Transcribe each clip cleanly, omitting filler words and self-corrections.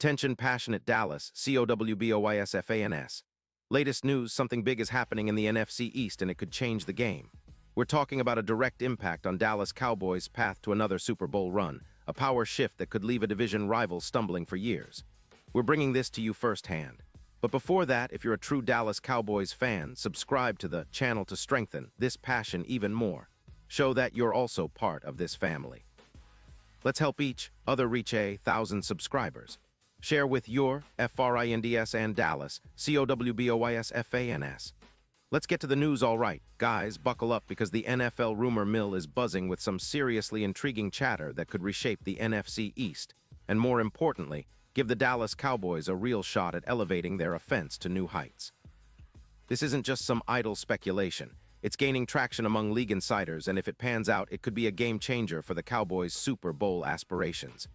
Attention passionate Dallas, Cowboys. Latest news, something big is happening in the NFC East and it could change the game. We're talking about a direct impact on Dallas Cowboys' path to another Super Bowl run, a power shift that could leave a division rival stumbling for years. We're bringing this to you firsthand. But before that, if you're a true Dallas Cowboys fan, subscribe to the channel to strengthen this passion even more. Show that you're also part of this family. Let's help each other reach 1,000 subscribers. Share with your friends and Dallas, Cowboys. Let's get to the news. All right, guys, buckle up because the NFL rumor mill is buzzing with some seriously intriguing chatter that could reshape the NFC East, and more importantly, give the Dallas Cowboys a real shot at elevating their offense to new heights. This isn't just some idle speculation. It's gaining traction among league insiders, and if it pans out, it could be a game changer for the Cowboys' Super Bowl aspirations.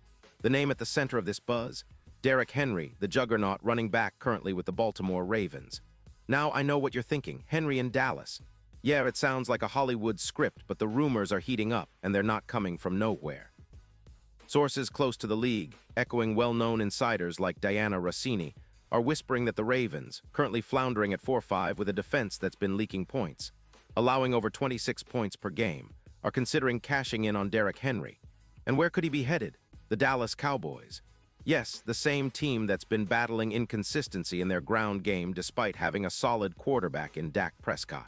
The name at the center of this buzz? Derrick Henry, the juggernaut running back currently with the Baltimore Ravens. Now I know what you're thinking, Henry in Dallas. Yeah, it sounds like a Hollywood script, but the rumors are heating up, and they're not coming from nowhere. Sources close to the league, echoing well-known insiders like Diana Rossini, are whispering that the Ravens, currently floundering at 4-5 with a defense that's been leaking points, allowing over 26 points per game, are considering cashing in on Derrick Henry. And where could he be headed? The Dallas Cowboys. Yes, the same team that's been battling inconsistency in their ground game despite having a solid quarterback in Dak Prescott.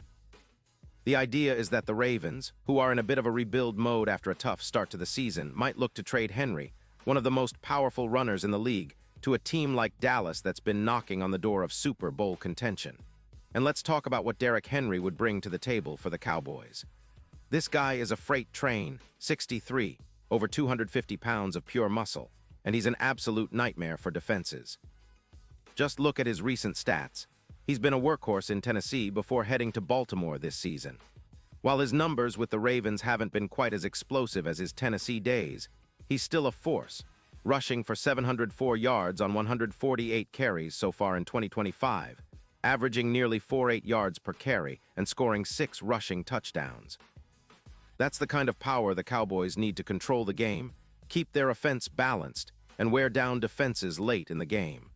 The idea is that the Ravens, who are in a bit of a rebuild mode after a tough start to the season, might look to trade Henry, one of the most powerful runners in the league, to a team like Dallas that's been knocking on the door of Super Bowl contention. And let's talk about what Derrick Henry would bring to the table for the Cowboys. This guy is a freight train, 6'3", over 250 pounds of pure muscle, and he's an absolute nightmare for defenses. Just look at his recent stats. He's been a workhorse in Tennessee before heading to Baltimore this season. While his numbers with the Ravens haven't been quite as explosive as his Tennessee days, he's still a force, rushing for 704 yards on 148 carries so far in 2025, averaging nearly 48 yards per carry and scoring 6 rushing touchdowns. That's the kind of power the Cowboys need to control the game, keep their offense balanced, and wear down defenses late in the game.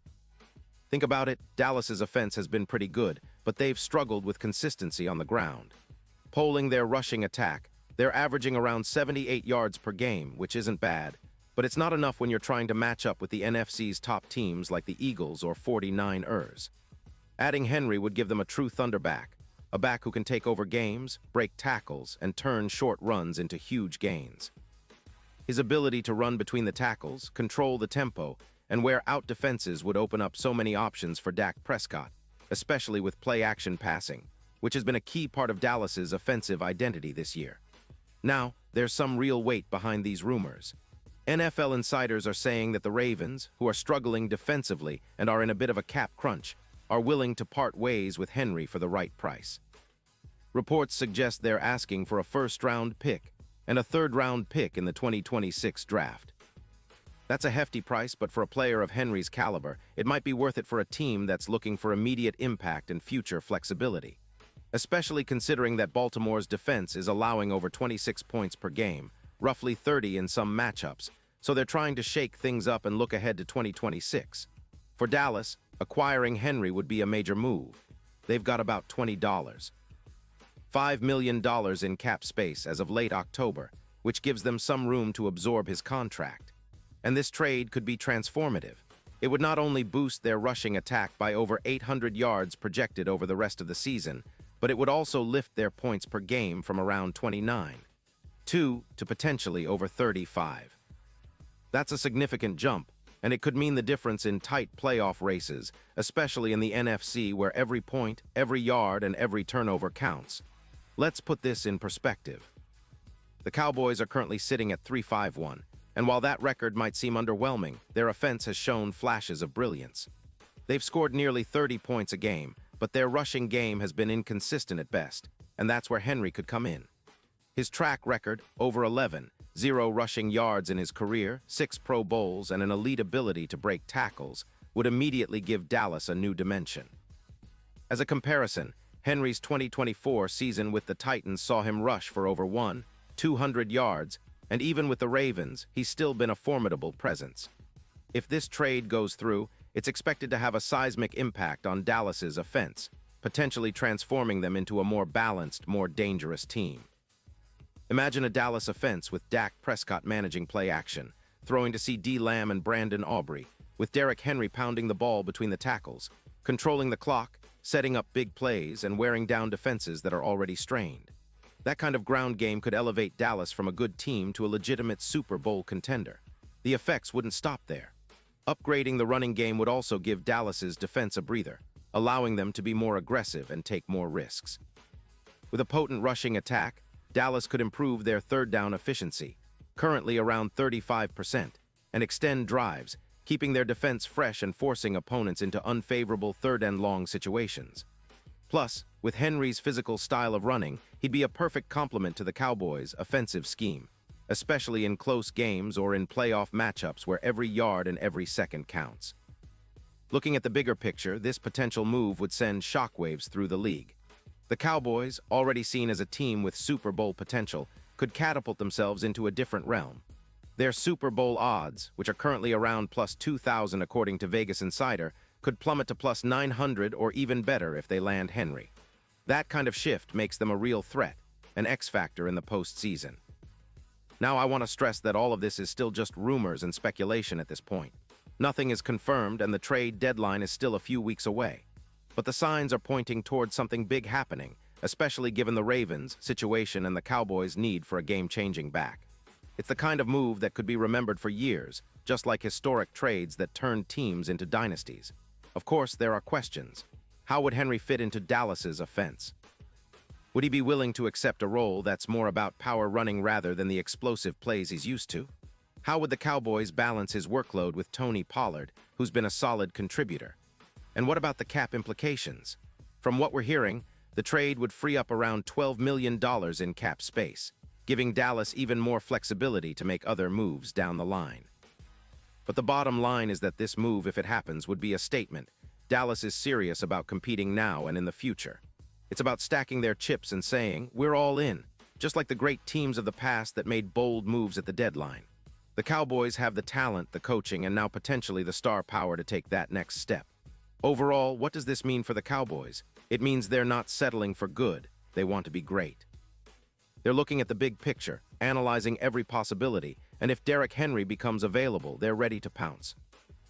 Think about it, Dallas's offense has been pretty good, but they've struggled with consistency on the ground. Polling their rushing attack, they're averaging around 78 yards per game, which isn't bad, but it's not enough when you're trying to match up with the NFC's top teams like the Eagles or 49ers. Adding Henry would give them a true thunderback, a back who can take over games, break tackles, and turn short runs into huge gains. His ability to run between the tackles, control the tempo, and wear out defenses would open up so many options for Dak Prescott, especially with play-action passing, which has been a key part of Dallas's offensive identity this year. Now, there's some real weight behind these rumors. NFL insiders are saying that the Ravens, who are struggling defensively and are in a bit of a cap crunch, are willing to part ways with Henry for the right price. Reports suggest they're asking for a first-round pick and a third-round pick in the 2026 draft. That's a hefty price, but for a player of Henry's caliber, it might be worth it for a team that's looking for immediate impact and future flexibility. Especially considering that Baltimore's defense is allowing over 26 points per game, roughly 30 in some matchups, so they're trying to shake things up and look ahead to 2026. For Dallas, acquiring Henry would be a major move. They've got about $20. $5 million in cap space as of late October, which gives them some room to absorb his contract. And this trade could be transformative. It would not only boost their rushing attack by over 800 yards projected over the rest of the season, but it would also lift their points per game from around 29 to potentially over 35. That's a significant jump, and it could mean the difference in tight playoff races, especially in the NFC where every point, every yard, and every turnover counts. Let's put this in perspective. The Cowboys are currently sitting at 3-5-1, and while that record might seem underwhelming, their offense has shown flashes of brilliance. They've scored nearly 30 points a game, but their rushing game has been inconsistent at best, and that's where Henry could come in. His track record, over 11, 0 rushing yards in his career, 6 Pro Bowls, and an elite ability to break tackles, would immediately give Dallas a new dimension. As a comparison, Henry's 2024 season with the Titans saw him rush for over 200 yards, and even with the Ravens, he's still been a formidable presence. If this trade goes through, it's expected to have a seismic impact on Dallas's offense, potentially transforming them into a more balanced, more dangerous team. Imagine a Dallas offense with Dak Prescott managing play action, throwing to CeeDee Lamb and Brandon Aubrey, with Derrick Henry pounding the ball between the tackles, controlling the clock, setting up big plays, and wearing down defenses that are already strained. That kind of ground game could elevate Dallas from a good team to a legitimate Super Bowl contender. The effects wouldn't stop there. Upgrading the running game would also give Dallas's defense a breather, allowing them to be more aggressive and take more risks. With a potent rushing attack, Dallas could improve their third down efficiency, currently around 35%, and extend drives, keeping their defense fresh and forcing opponents into unfavorable third-and-long situations. Plus, with Henry's physical style of running, he'd be a perfect complement to the Cowboys' offensive scheme, especially in close games or in playoff matchups where every yard and every second counts. Looking at the bigger picture, this potential move would send shockwaves through the league. The Cowboys, already seen as a team with Super Bowl potential, could catapult themselves into a different realm. Their Super Bowl odds, which are currently around plus 2,000 according to Vegas Insider, could plummet to plus 900 or even better if they land Henry. That kind of shift makes them a real threat, an X-factor in the postseason. Now I want to stress that all of this is still just rumors and speculation at this point. Nothing is confirmed and the trade deadline is still a few weeks away. But the signs are pointing towards something big happening, especially given the Ravens' situation and the Cowboys' need for a game-changing back. It's the kind of move that could be remembered for years, just like historic trades that turned teams into dynasties. Of course, there are questions. How would Henry fit into Dallas's offense? Would he be willing to accept a role that's more about power running rather than the explosive plays he's used to? How would the Cowboys balance his workload with Tony Pollard, who's been a solid contributor? And what about the cap implications? From what we're hearing, the trade would free up around $12 million in cap space, giving Dallas even more flexibility to make other moves down the line. But the bottom line is that this move, if it happens, would be a statement. Dallas is serious about competing now and in the future. It's about stacking their chips and saying, we're all in, just like the great teams of the past that made bold moves at the deadline. The Cowboys have the talent, the coaching, and now potentially the star power to take that next step. Overall, what does this mean for the Cowboys? It means they're not settling for good. They want to be great. They're looking at the big picture, analyzing every possibility, and if Derrick Henry becomes available, they're ready to pounce.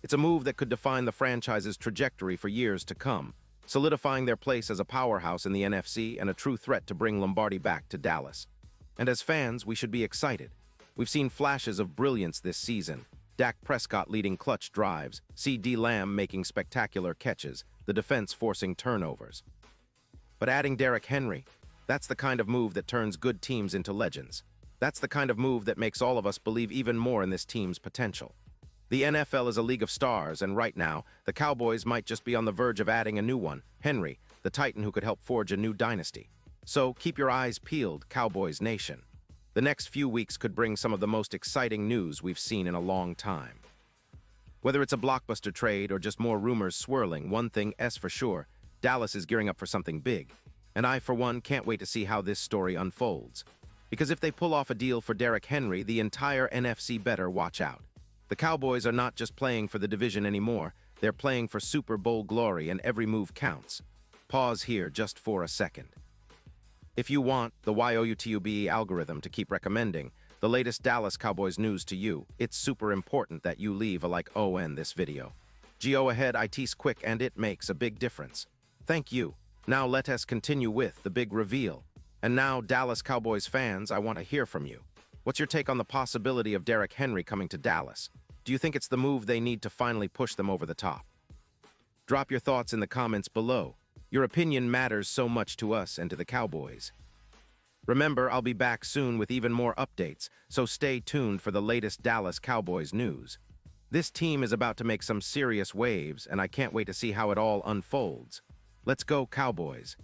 It's a move that could define the franchise's trajectory for years to come, solidifying their place as a powerhouse in the NFC and a true threat to bring Lombardi back to Dallas. And as fans, we should be excited. We've seen flashes of brilliance this season. Dak Prescott leading clutch drives, CeeDee Lamb making spectacular catches, the defense forcing turnovers. But adding Derrick Henry, that's the kind of move that turns good teams into legends. That's the kind of move that makes all of us believe even more in this team's potential. The NFL is a league of stars, and right now, the Cowboys might just be on the verge of adding a new one, Henry, the Titan who could help forge a new dynasty. So keep your eyes peeled, Cowboys Nation. The next few weeks could bring some of the most exciting news we've seen in a long time. Whether it's a blockbuster trade or just more rumors swirling, one thing is for sure, Dallas is gearing up for something big. And I, for one, can't wait to see how this story unfolds. Because if they pull off a deal for Derrick Henry, the entire NFC better watch out. The Cowboys are not just playing for the division anymore, they're playing for Super Bowl glory and every move counts. Pause here just for a second. If you want the YOUTUBE algorithm to keep recommending the latest Dallas Cowboys news to you, it's super important that you leave a like on this video. Go ahead, it's quick and it makes a big difference. Thank you. Now let us continue with the big reveal. And now, Dallas Cowboys fans, I want to hear from you. What's your take on the possibility of Derrick Henry coming to Dallas? Do you think it's the move they need to finally push them over the top? Drop your thoughts in the comments below. Your opinion matters so much to us and to the Cowboys. Remember, I'll be back soon with even more updates, so stay tuned for the latest Dallas Cowboys news. This team is about to make some serious waves, and I can't wait to see how it all unfolds. Let's go, Cowboys.